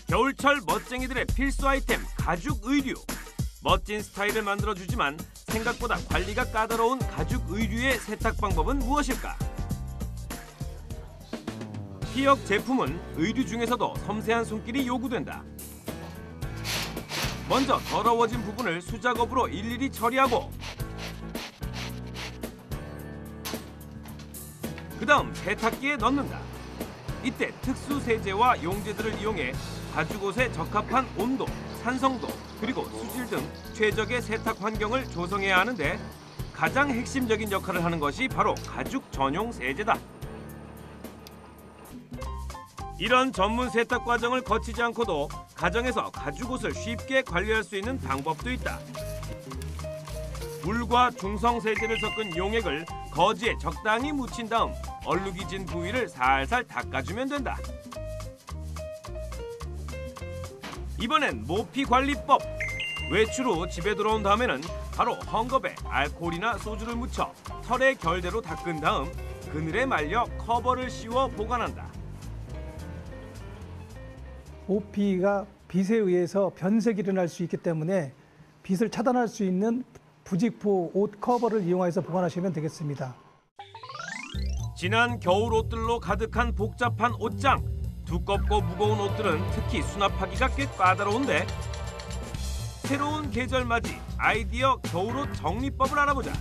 겨울철 멋쟁이들의 필수 아이템 가죽 의류. 멋진 스타일을 만들어주지만 생각보다 관리가 까다로운 가죽 의류의 세탁 방법은 무엇일까? 피혁 제품은 의류 중에서도 섬세한 손길이 요구된다. 먼저 더러워진 부분을 수작업으로 일일이 처리하고 그 다음 세탁기에 넣는다. 이때 특수 세제와 용제들을 이용해 가죽옷에 적합한 온도, 산성도, 그리고 수질 등 최적의 세탁 환경을 조성해야 하는데 가장 핵심적인 역할을 하는 것이 바로 가죽 전용 세제다. 이런 전문 세탁 과정을 거치지 않고도 가정에서 가죽옷을 쉽게 관리할 수 있는 방법도 있다. 물과 중성 세제를 섞은 용액을 거즈에 적당히 묻힌 다음 얼룩이 진 부위를 살살 닦아주면 된다. 이번엔 모피 관리법. 외출 후 집에 돌아온 다음에는 바로 헝겊에 알코올이나 소주를 묻혀 털의 결대로 닦은 다음 그늘에 말려 커버를 씌워 보관한다. 모피가 빛에 의해서 변색이 일어날 수 있기 때문에 빛을 차단할 수 있는 부직포 옷 커버를 이용해서 보관하시면 되겠습니다. 진한 겨울 옷들로 가득한 복잡한 옷장. 두껍고 무거운 옷들은 특히 수납하기가 꽤 까다로운데 새로운 계절 맞이 아이디어 겨울옷 정리법을 알아보자.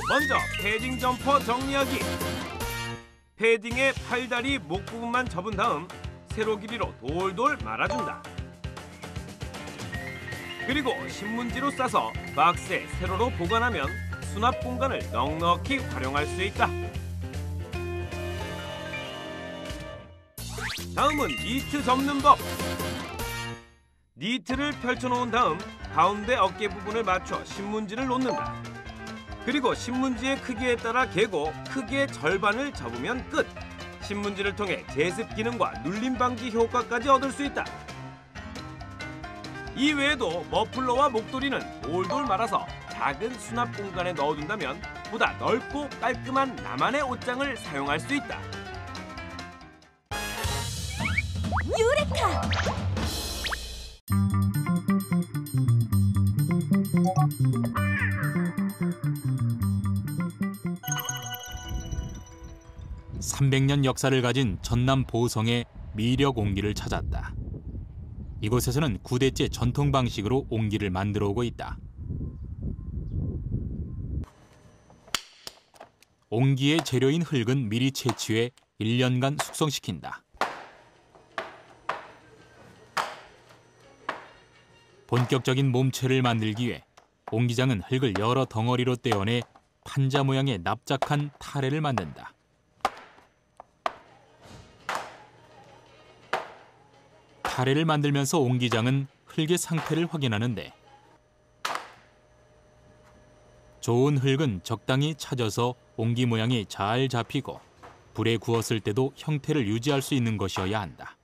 먼저 패딩 점퍼 정리하기. 패딩의 팔다리 목 부분만 접은 다음 세로 길이로 돌돌 말아준다. 그리고 신문지로 싸서 박스에 세로로 보관하면 수납 공간을 넉넉히 활용할 수 있다. 다음은 니트 접는 법. 니트를 펼쳐놓은 다음 가운데 어깨 부분을 맞춰 신문지를 놓는다. 그리고 신문지의 크기에 따라 개고 크기의 절반을 접으면 끝. 신문지를 통해 제습 기능과 눌림 방지 효과까지 얻을 수 있다. 이 외에도 머플러와 목도리는 돌돌 말아서 작은 수납 공간에 넣어둔다면 보다 넓고 깔끔한 나만의 옷장을 사용할 수 있다. 유레카! (300년) 역사를 가진 전남 보성의 미력 옹기를 찾았다. 이곳에서는 9대째 전통 방식으로 옹기를 만들어 오고 있다. 옹기의 재료인 흙은 미리 채취해 1년간 숙성시킨다. 본격적인 몸체를 만들기 위해 옹기장은 흙을 여러 덩어리로 떼어내 판자 모양의 납작한 타레를 만든다. 타레를 만들면서 옹기장은 흙의 상태를 확인하는데 좋은 흙은 적당히 차져서 옹기 모양이 잘 잡히고 불에 구웠을 때도 형태를 유지할 수 있는 것이어야 한다.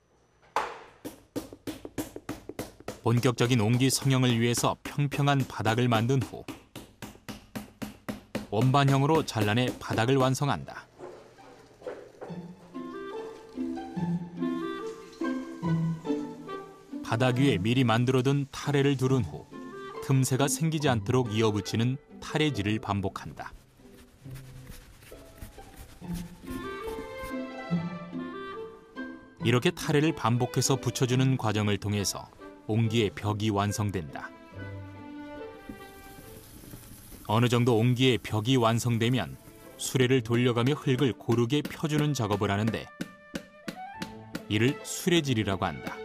본격적인 옹기 성형을 위해서 평평한 바닥을 만든 후 원반형으로 잘라내 바닥을 완성한다. 바닥 위에 미리 만들어둔 타레를 두른 후 틈새가 생기지 않도록 이어붙이는 타레질을 반복한다. 이렇게 타레를 반복해서 붙여주는 과정을 통해서 옹기의 벽이 완성된다. 어느 정도 옹기의 벽이 완성되면 수레를 돌려가며 흙을 고르게 펴주는 작업을 하는데 이를 수레질이라고 한다.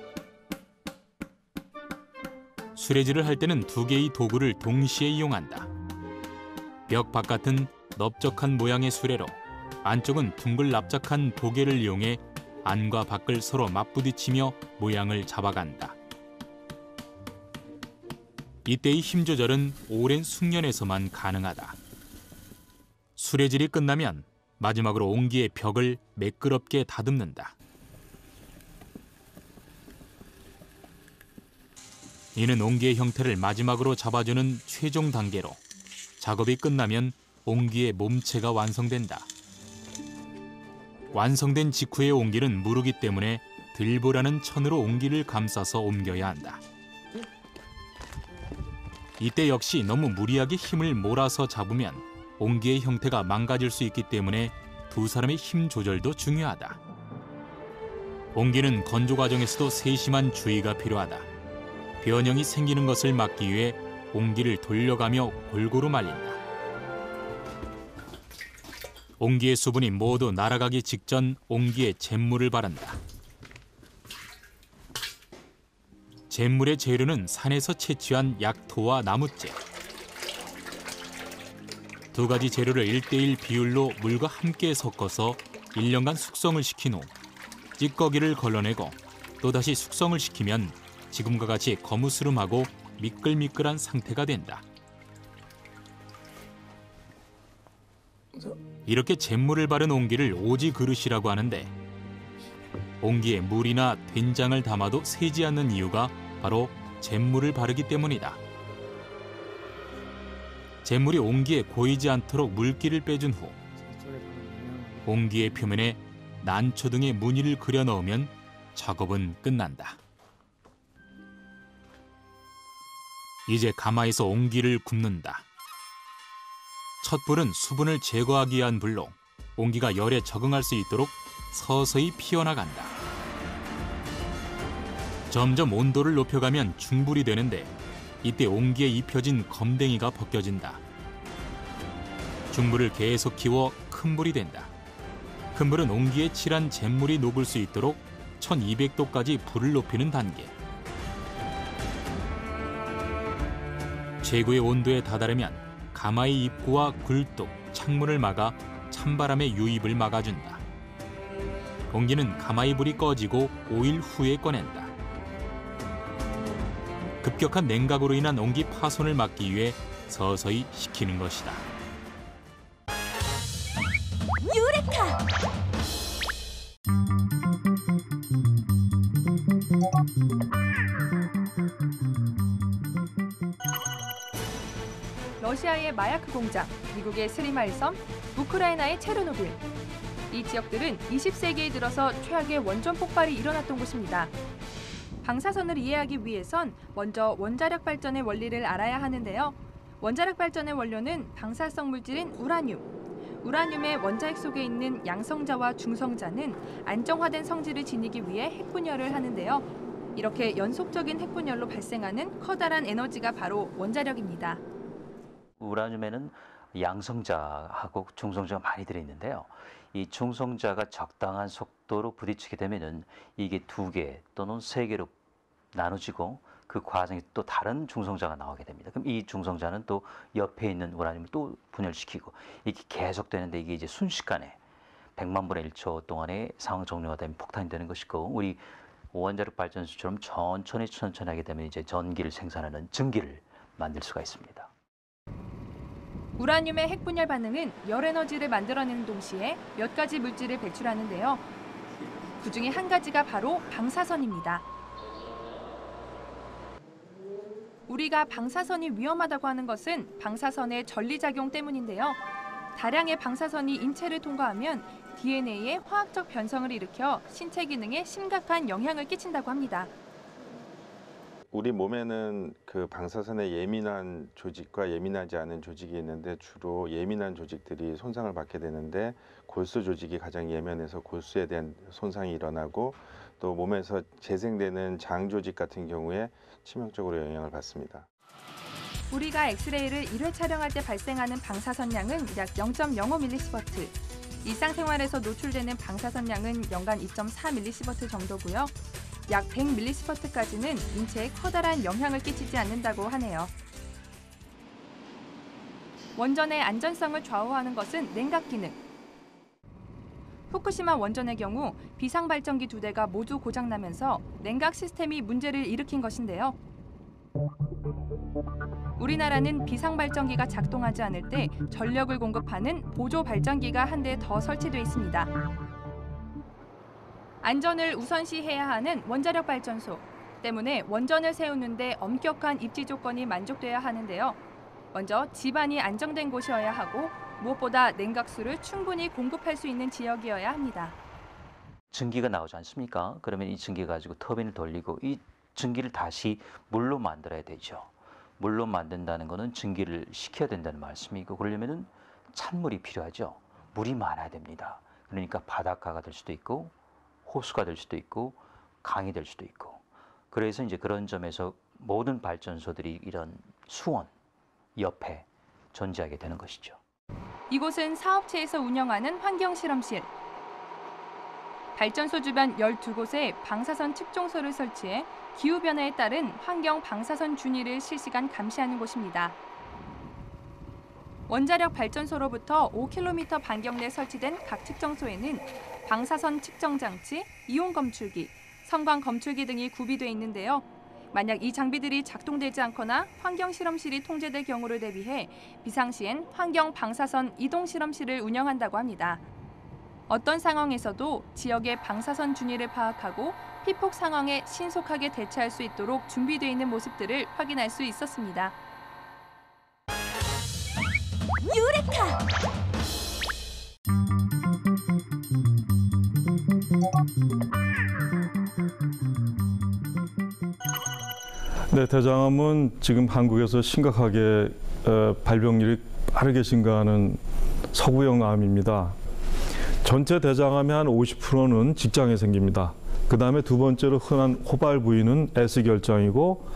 수레질을 할 때는 두 개의 도구를 동시에 이용한다. 벽 바깥은 넓적한 모양의 수레로 안쪽은 둥글 납작한 도개를 이용해 안과 밖을 서로 맞부딪히며 모양을 잡아간다. 이때의 힘 조절은 오랜 숙련에서만 가능하다. 수레질이 끝나면 마지막으로 옹기의 벽을 매끄럽게 다듬는다. 이는 옹기의 형태를 마지막으로 잡아주는 최종 단계로 작업이 끝나면 옹기의 몸체가 완성된다. 완성된 직후의 옹기는 무르기 때문에 들보라는 천으로 옹기를 감싸서 옮겨야 한다. 이때 역시 너무 무리하게 힘을 몰아서 잡으면 옹기의 형태가 망가질 수 있기 때문에 두 사람의 힘 조절도 중요하다. 옹기는 건조 과정에서도 세심한 주의가 필요하다. 변형이 생기는 것을 막기 위해 옹기를 돌려가며 골고루 말린다. 옹기의 수분이 모두 날아가기 직전 옹기에 잿물을 바른다. 잿물의 재료는 산에서 채취한 약토와 나무재. 두 가지 재료를 1:1 비율로 물과 함께 섞어서 1년간 숙성을 시킨 후 찌꺼기를 걸러내고 또다시 숙성을 시키면 지금과 같이 거무스름하고 미끌미끌한 상태가 된다. 이렇게 잿물을 바른 옹기를 오지 그릇이라고 하는데 옹기에 물이나 된장을 담아도 새지 않는 이유가 바로 잿물을 바르기 때문이다. 잿물이 옹기에 고이지 않도록 물기를 빼준 후 옹기의 표면에 난초 등의 무늬를 그려 넣으면 작업은 끝난다. 이제 가마에서 옹기를 굽는다. 첫 불은 수분을 제거하기 위한 불로 옹기가 열에 적응할 수 있도록 서서히 피어나간다. 점점 온도를 높여가면 중불이 되는데 이때 옹기에 입혀진 검댕이가 벗겨진다. 중불을 계속 키워 큰 불이 된다. 큰 불은 옹기에 칠한 잿물이 녹을 수 있도록 1200도까지 불을 높이는 단계. 최고의 온도에 다다르면 가마의 입구와 굴뚝, 창문을 막아 찬바람의 유입을 막아준다. 옹기는 가마의 불이 꺼지고 5일 후에 꺼낸다. 급격한 냉각으로 인한 옹기 파손을 막기 위해 서서히 식히는 것이다. 유레카! 러시아의 마야크 공장, 미국의 스리마일 섬, 우크라이나의 체르노빌. 이 지역들은 20세기에 들어서 최악의 원전 폭발이 일어났던 곳입니다. 방사선을 이해하기 위해선 먼저 원자력 발전의 원리를 알아야 하는데요. 원자력 발전의 원료는 방사성 물질인 우라늄. 우라늄의 원자핵 속에 있는 양성자와 중성자는 안정화된 성질을 지니기 위해 핵분열을 하는데요. 이렇게 연속적인 핵분열로 발생하는 커다란 에너지가 바로 원자력입니다. 우라늄에는 양성자하고 중성자가 많이 들어있는데요. 이 중성자가 적당한 속도로 부딪히게 되면은 이게 2개 또는 3개로 나눠지고 그 과정에 또 다른 중성자가 나오게 됩니다. 그럼 이 중성자는 또 옆에 있는 우라늄을 또 분열시키고 이게 계속되는데 이게 이제 순식간에 100만 분의 1초 동안에 상황 종료가 되면 폭탄이 되는 것이고 우리 원자력 발전소처럼 천천히 하게 되면 이제 전기를 생산하는 증기를 만들 수가 있습니다. 우라늄의 핵분열 반응은 열 에너지를 만들어내는 동시에 몇 가지 물질을 배출하는데요. 그중에 한 가지가 바로 방사선입니다. 우리가 방사선이 위험하다고 하는 것은 방사선의 전리작용 때문인데요. 다량의 방사선이 인체를 통과하면 DNA에 화학적 변성을 일으켜 신체 기능에 심각한 영향을 끼친다고 합니다. 우리 몸에는 그 방사선에 예민한 조직과 예민하지 않은 조직이 있는데 주로 예민한 조직들이 손상을 받게 되는데 골수 조직이 가장 예민해서 골수에 대한 손상이 일어나고 또 몸에서 재생되는 장 조직 같은 경우에 치명적으로 영향을 받습니다. 우리가 엑스레이를 1회 촬영할 때 발생하는 방사선 양은 약 0.05mSv. 일상생활에서 노출되는 방사선 양은 연간 2.4mSv 정도고요. 약 100mSv까지는 인체에 커다란 영향을 끼치지 않는다고 하네요. 원전의 안전성을 좌우하는 것은 냉각 기능. 후쿠시마 원전의 경우 비상발전기 2대가 모두 고장나면서 냉각 시스템이 문제를 일으킨 것인데요. 우리나라는 비상발전기가 작동하지 않을 때 전력을 공급하는 보조발전기가 한 대 더 설치돼 있습니다. 안전을 우선시해야 하는 원자력 발전소. 때문에 원전을 세우는데 엄격한 입지 조건이 만족돼야 하는데요. 먼저 집안이 안정된 곳이어야 하고 무엇보다 냉각수를 충분히 공급할 수 있는 지역이어야 합니다. 증기가 나오지 않습니까? 그러면 이 증기 가지고 터빈을 돌리고 이 증기를 다시 물로 만들어야 되죠. 물로 만든다는 것은 증기를 식혀야 된다는 말씀이고, 그러려면은 찬물이 필요하죠. 물이 많아야 됩니다. 그러니까 바닷가가 될 수도 있고 호수가 될 수도 있고 강이 될 수도 있고, 그래서 이제 그런 점에서 모든 발전소들이 이런 수원 옆에 존재하게 되는 것이죠. 이곳은 사업체에서 운영하는 환경실험실. 발전소 주변 12곳에 방사선 측정소를 설치해 기후변화에 따른 환경 방사선 준위를 실시간 감시하는 곳입니다. 원자력 발전소로부터 5km 반경 내 설치된 각 측정소에는 방사선 측정 장치, 이온 검출기, 성광 검출기 등이 구비돼 있는데요. 만약 이 장비들이 작동되지 않거나 환경 실험실이 통제될 경우를 대비해 비상시엔 환경 방사선 이동 실험실을 운영한다고 합니다. 어떤 상황에서도 지역의 방사선 준위를 파악하고 피폭 상황에 신속하게 대처할 수 있도록 준비되어 있는 모습들을 확인할 수 있었습니다. 유레카! 네, 대장암은 지금 한국에서 심각하게 발병률이 빠르게 증가하는 서구형 암입니다. 전체 대장암의 한 50%는 직장에 생깁니다. 그 다음에 두 번째로 흔한 호발 부위는 S결장이고,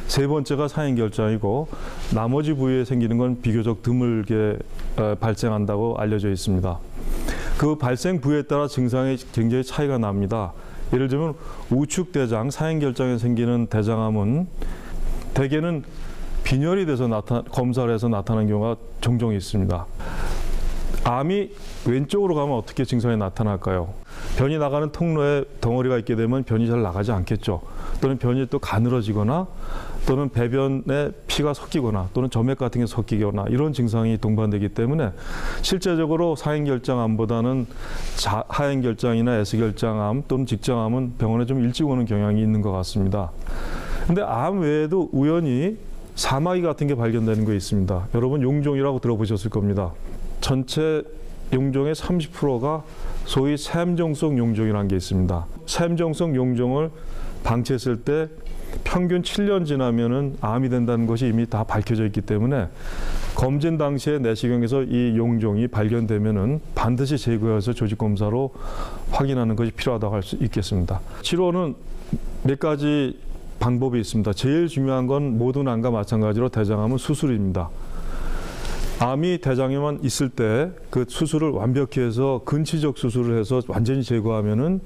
세 번째가 사형결장이고, 나머지 부위에 생기는 건 비교적 드물게 발생한다고 알려져 있습니다. 그 발생 부위에 따라 증상이 굉장히 차이가 납니다. 예를 들면 우측대장, 사형결장에 생기는 대장암은 대개는 빈혈이 돼서 검사를 해서 나타나는 경우가 종종 있습니다. 암이 왼쪽으로 가면 어떻게 증상이 나타날까요? 변이 나가는 통로에 덩어리가 있게 되면 변이 잘 나가지 않겠죠. 또는 변이 또 가늘어지거나, 또는 배변에 피가 섞이거나, 또는 점액 같은 게 섞이거나, 이런 증상이 동반되기 때문에 실제적으로 사형결장암보다는 하형결장이나 S결장암 또는 직장암은 병원에 좀 일찍 오는 경향이 있는 것 같습니다. 근데 암 외에도 우연히 사마귀 같은 게 발견되는 게 있습니다. 여러분 용종이라고 들어보셨을 겁니다. 전체 용종의 30%가 소위 샘종성 용종이라는 게 있습니다. 샘종성 용종을 방치했을 때 평균 7년 지나면은 암이 된다는 것이 이미 다 밝혀져 있기 때문에 검진 당시에 내시경에서 이 용종이 발견되면은 반드시 제거해서 조직 검사로 확인하는 것이 필요하다고 할 수 있겠습니다. 치료는 몇 가지 방법이 있습니다. 제일 중요한 건 모든 암과 마찬가지로 대장암은 수술입니다. 암이 대장에만 있을 때 그 수술을 완벽히 해서 근치적 수술을 해서 완전히 제거하면은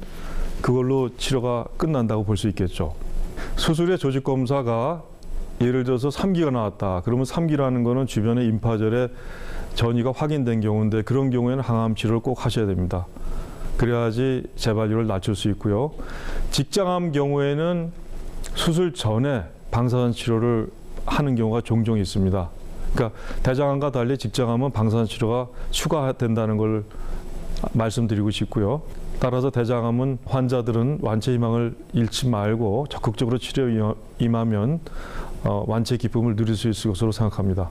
그걸로 치료가 끝난다고 볼 수 있겠죠. 수술의 조직 검사가 예를 들어서 3기가 나왔다. 그러면 3기라는 거는 주변의 임파절에 전이가 확인된 경우인데, 그런 경우에는 항암 치료를 꼭 하셔야 됩니다. 그래야지 재발률을 낮출 수 있고요. 직장암 경우에는 수술 전에 방사선 치료를 하는 경우가 종종 있습니다. 그러니까 대장암과 달리 직장암은 방사선 치료가 추가된다는 걸 말씀드리고 싶고요. 따라서 대장암은 환자들은 완치 희망을 잃지 말고 적극적으로 치료에 임하면 완치의 기쁨을 누릴 수 있을 것으로 생각합니다.